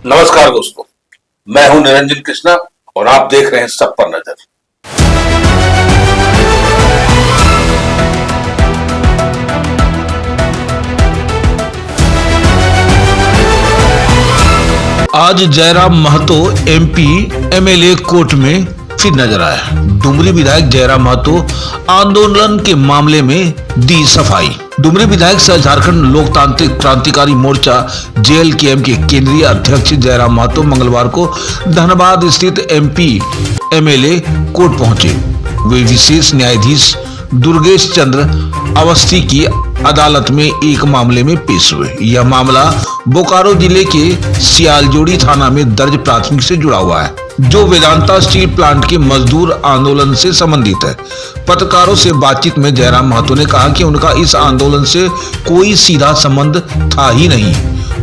नमस्कार दोस्तों, मैं हूं निरंजन कृष्णा और आप देख रहे हैं सब पर नजर। आज Jairam Mahato MP MLA court में फिर नजर आया। डुमरी विधायक जयराम महतो आंदोलन के मामले में दी सफाई। डुमरी विधायक सह झारखंड लोकतांत्रिक क्रांतिकारी मोर्चा जेएलकेएम के केंद्रीय अध्यक्ष जयराम महतो मंगलवार को धनबाद स्थित एमपी एमएलए कोर्ट पहुंचे। वे विशेष न्यायाधीश दुर्गेश चंद्र अवस्थी की अदालत में एक मामले में पेश हुए। यह मामला बोकारो जिले के सियालजोड़ी थाना में दर्ज प्राथमिक से जुड़ा हुआ है, जो वेदांता स्टील प्लांट के मजदूर आंदोलन से संबंधित है। पत्रकारों से बातचीत में जयराम महतो ने कहा कि उनका इस आंदोलन से कोई सीधा संबंध था ही नहीं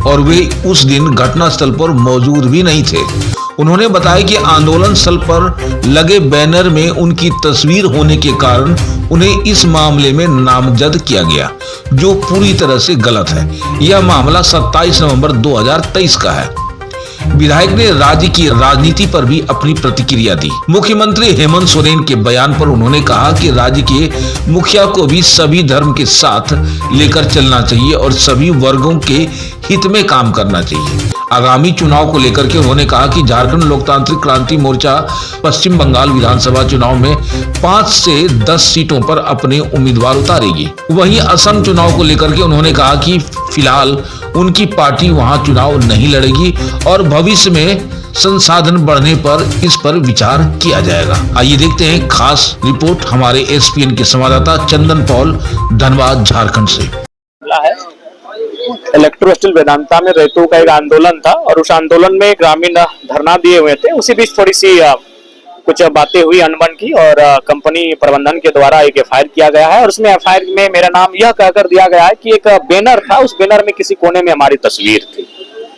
और वे उस दिन घटनास्थल पर मौजूद भी नहीं थे। उन्होंने बताया कि आंदोलन स्थल पर लगे बैनर में उनकी तस्वीर होने के कारण उन्हें इस मामले में नामजद किया गया, जो पूरी तरह से गलत है। यह मामला 27 नवंबर 2023 का है। विधायक ने राज्य की राजनीति पर भी अपनी प्रतिक्रिया दी। मुख्यमंत्री हेमंत सोरेन के बयान पर उन्होंने कहा कि राज्य के मुखिया को भी सभी धर्म के साथ लेकर चलना चाहिए और सभी वर्गों के हित में काम करना चाहिए। आगामी चुनाव को लेकर के उन्होंने कहा कि झारखंड लोकतांत्रिक क्रांति मोर्चा पश्चिम बंगाल विधानसभा चुनाव में 5 से 10 सीटों पर अपने उम्मीदवार उतारेगी। वहीं असम चुनाव को लेकर के उन्होंने कहा कि फिलहाल उनकी पार्टी वहां चुनाव नहीं लड़ेगी और भविष्य में संसाधन बढ़ने पर इस पर विचार किया जाएगा। आइए देखते हैं खास रिपोर्ट हमारे एसपीएन के संवाददाता चंदन पॉल धनबाद झारखंड से। इलेक्ट्रो स्टील वेदांता में रेतों का एक आंदोलन था और उस आंदोलन में ग्रामीण धरना दिए हुए थे। उसी बीच थोड़ी सी कुछ बातें हुई अनबन की और कंपनी प्रबंधन के द्वारा एक एफआईआर किया गया है और उसमें एफआईआर में मेरा नाम यह कहकर दिया गया है कि एक बैनर था, उस बैनर में किसी कोने में हमारी तस्वीर थी।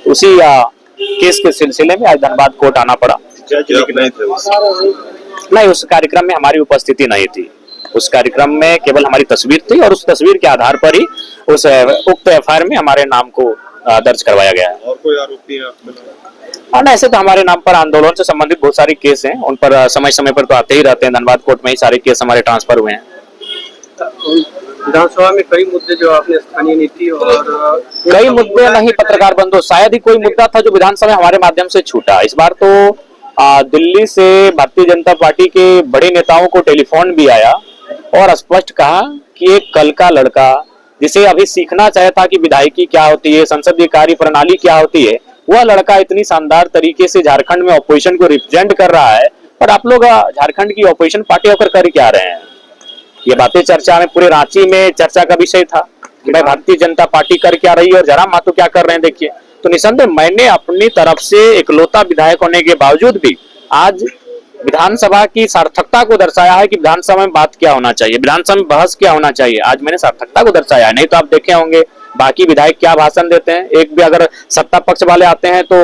उसी केस के सिलसिले में आज धनबाद कोर्ट आना पड़ा। नहीं, उस कार्यक्रम में हमारी उपस्थिति नहीं थी। उस कार्यक्रम में केवल हमारी तस्वीर थी और उस तस्वीर के आधार पर ही उस उक्त एफआईआर में हमारे नाम को दर्ज करवाया गया है। और कोई आरोपी ऐसे तो हमारे नाम पर आंदोलन से संबंधित बहुत सारे केस हैं, उन पर समय समय पर तो आते ही रहते हैं। धनबाद कोर्ट में ही सारे केस हमारे ट्रांसफर हुए हैं। विधानसभा में कई मुद्दे जो आपने स्थानीय नीति और कई मुद्दे नहीं पत्रकार बंधु, शायद ही कोई मुद्दा था जो विधानसभा में हमारे माध्यम से छूटा। इस बार तो दिल्ली से भारतीय जनता पार्टी के बड़े नेताओं को टेलीफोन भी आया और स्पष्ट कहा कि एक कल का लड़का जिसे अभी सीखना चाहता कि विधायकी क्या होती है, संसदीय कार्य प्रणाली क्या होती है, वह लड़का इतनी शानदार तरीके से झारखंड में ऑपोजिशन को रिप्रेजेंट कर रहा है और आप लोग झारखंड की ऑपोजिशन पार्टी होकर कर क्या रहे हैं। ये बातें चर्चा में पूरे रांची में चर्चा का विषय था कि भाई भारतीय जनता पार्टी कर क्या रही है और जयराम महतो क्या कर रहे हैं। देखिए, तो निसंदेह मैंने अपनी तरफ से इकलौता विधायक होने के बावजूद भी आज विधानसभा की सार्थकता को दर्शाया है कि विधानसभा में बात क्या होना चाहिए, विधानसभा में बहस क्या होना चाहिए। आज मैंने सार्थकता को दर्शाया है। नहीं तो आप देखे होंगे बाकी विधायक क्या भाषण देते हैं। एक भी अगर सत्ता पक्ष वाले आते हैं तो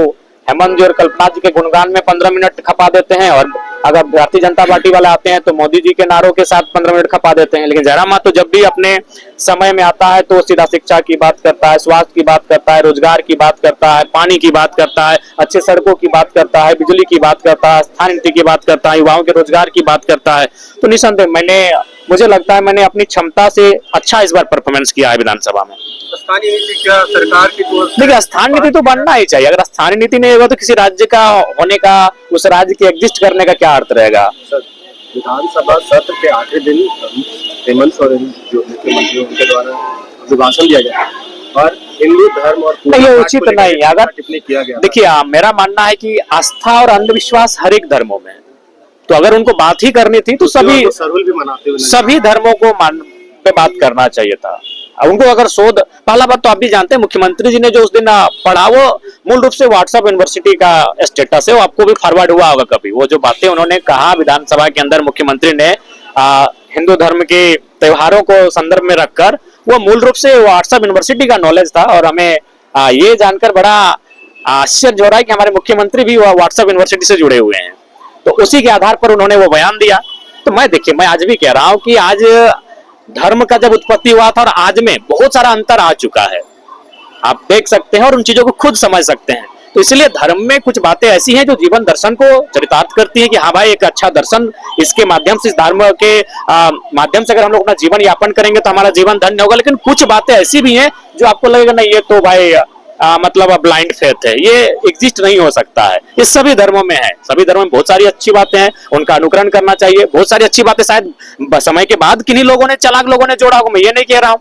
हेमंत जी और कल्पना जी के गुणगान में 15 मिनट खपा देते हैं और अगर भारतीय जनता पार्टी वाले आते हैं तो मोदी जी के नारों के साथ 15 मिनट खपा देते हैं। लेकिन जयराम महतो जब भी अपने समय में आता है तो सीधा शिक्षा की बात करता है, स्वास्थ्य की बात करता है, रोजगार की बात करता है, पानी की बात करता है, अच्छे सड़कों की बात करता है, बिजली की बात करता है, स्थानीय नीति की बात करता है, युवाओं के रोजगार की बात करता है। तो निसंदेह मुझे लगता है मैंने अपनी क्षमता से अच्छा इस बार परफॉर्मेंस किया है विधानसभा में। स्थानीय नीति क्या सरकार की देखिए, स्थानीय नीति तो बनना ही चाहिए। अगर स्थानीय नीति नहीं होगा तो किसी राज्य का होने का, उस राज्य के एग्जिस्ट करने का क्या अर्थ रहेगा। विधानसभा सत्र के आखिरी दिन हेमंत सोरेन जो मुख्यमंत्री उनके द्वारा अभिभाषण दिया गया और हिंदू धर्म और ये उचित नहीं। अगर टिप्पणी किया गया, देखिए मेरा मानना है कि आस्था और अंधविश्वास हर एक धर्मों में, तो अगर उनको बात ही करनी थी तो सभी धर्मों को पे बात करना चाहिए था। उनको अगर शोध, पहला बात तो आप भी जानते हैं मुख्यमंत्री जी ने जो उस दिन पढ़ा वो मूल रूप से व्हाट्सएप यूनिवर्सिटी का स्टेटस है, वो आपको भी फॉरवर्ड हुआ होगा कभी। वो जो बातें उन्होंने कहा विधानसभा के अंदर मुख्यमंत्री ने हिंदू धर्म के त्योहारों को संदर्भ में रखकर, वो मूल रूप से व्हाट्सएप यूनिवर्सिटी का नॉलेज था। और हमें ये जानकर बड़ा आश्चर्य हो रहा है कि हमारे मुख्यमंत्री भी व्हाट्सएप यूनिवर्सिटी से जुड़े हुए हैं। तो उसी के आधार पर उन्होंने वो बयान दिया। तो मैं आज भी कह रहा हूं कि आज धर्म का जब उत्पत्ति हुआ था और आज में बहुत सारा अंतर आ चुका है। आप देख सकते हैं और उन चीजों को खुद समझ सकते हैं तो इसलिए धर्म में कुछ बातें ऐसी हैं जो जीवन दर्शन को चरितार्थ करती है कि हाँ भाई एक अच्छा दर्शन, इसके माध्यम से, इस धर्म के माध्यम से अगर हम लोग अपना जीवन यापन करेंगे तो हमारा जीवन धन्य होगा। लेकिन कुछ बातें ऐसी भी हैं जो आपको लगेगा नहीं ये तो भाई मतलब ब्लाइंड फेथ है, ये एग्जिस्ट नहीं हो सकता है। ये सभी धर्मों में है, सभी धर्मों में बहुत सारी अच्छी बातें हैं, उनका अनुकरण करना चाहिए। बहुत सारी अच्छी बातें शायद समय के बाद किन्हीं लोगों ने, चालाक लोगों ने जोड़ा होगा, मैं ये नहीं कह रहा हूं।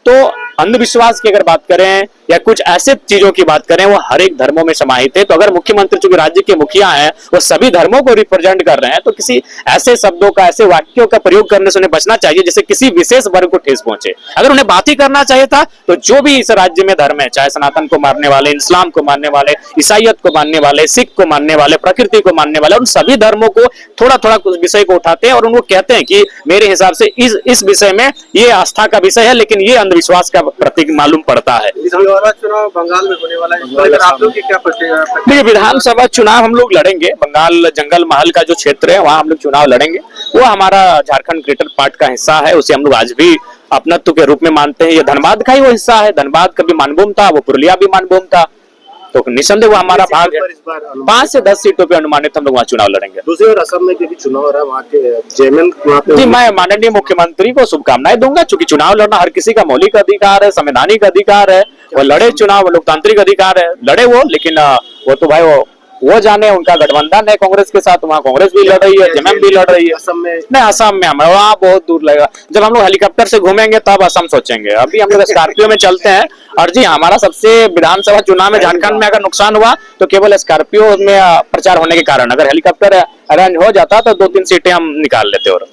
तो अंधविश्वास की अगर बात करें या कुछ ऐसे चीजों की बात करें, वो हर एक धर्मों में समाहित है। तो अगर मुख्यमंत्री चूंकि राज्य के मुखिया हैं, वो सभी धर्मों को रिप्रेजेंट कर रहे हैं, तो किसी ऐसे शब्दों का, ऐसे वाक्यों का प्रयोग करने से उन्हें बचना चाहिए जिससे किसी विशेष वर्ग को ठेस पहुंचे। अगर उन्हें बात ही करना चाहिए था तो जो भी इस राज्य में धर्म है, चाहे सनातन को मानने वाले, इस्लाम को मानने वाले, ईसाइयत को मानने वाले, सिख को मानने वाले, प्रकृति को मानने वाले, उन सभी धर्मों को थोड़ा थोड़ा उस विषय को उठाते हैं और उनको कहते हैं कि मेरे हिसाब से इस विषय में ये आस्था का विषय है, लेकिन ये अंधविश्वास का प्रतीक मालूम पड़ता है। चुनाव बंगाल में होने वाला है, आप लोग की क्या प्रतिक्रिया? देखिए, विधानसभा चुनाव हम लोग लड़ेंगे, बंगाल जंगल महल का जो क्षेत्र है वहां हम लोग चुनाव लड़ेंगे। वो हमारा झारखंड ग्रेटर पार्ट का हिस्सा है, उसे हम लोग आज भी अपनत्व के रूप में मानते हैं। ये धनबाद का ही वो हिस्सा है, धनबाद कभी मानभूम था, वो पुरुलिया भी मानभूम था, तो निसंदेह वो हमारा भाग है। 5 से 10 सीटों पे अनुमानित हम लोग वहाँ चुनाव लड़ेंगे। दूसरी ओर असम में भी चुनाव हो रहा है, वहाँ के चेयरमैन जी, मैं माननीय मुख्यमंत्री को शुभकामनाएं दूंगा, क्योंकि चुनाव लड़ना हर किसी का मौलिक अधिकार है, संवैधानिक अधिकार है। वो लड़े चुनाव, लोकतांत्रिक अधिकार है, लड़े वो। लेकिन वो तो भाई वो जाने, उनका गठबंधन है कांग्रेस के साथ, वहाँ कांग्रेस भी लड़ रही है, जेएमएम भी लड़ रही है। असम में नहीं, असम में हमें वहाँ बहुत दूर लगेगा। जब हम लोग हेलीकॉप्टर से घूमेंगे तब असम सोचेंगे, अभी हम लोग स्कॉर्पियो में चलते हैं। और जी, हमारा सबसे विधानसभा चुनाव में झारखंड में अगर नुकसान हुआ तो केवल स्कॉर्पियो में प्रचार होने के कारण, अगर हेलीकॉप्टर अरेंज हो जाता तो 2-3 सीटें हम निकाल लेते। और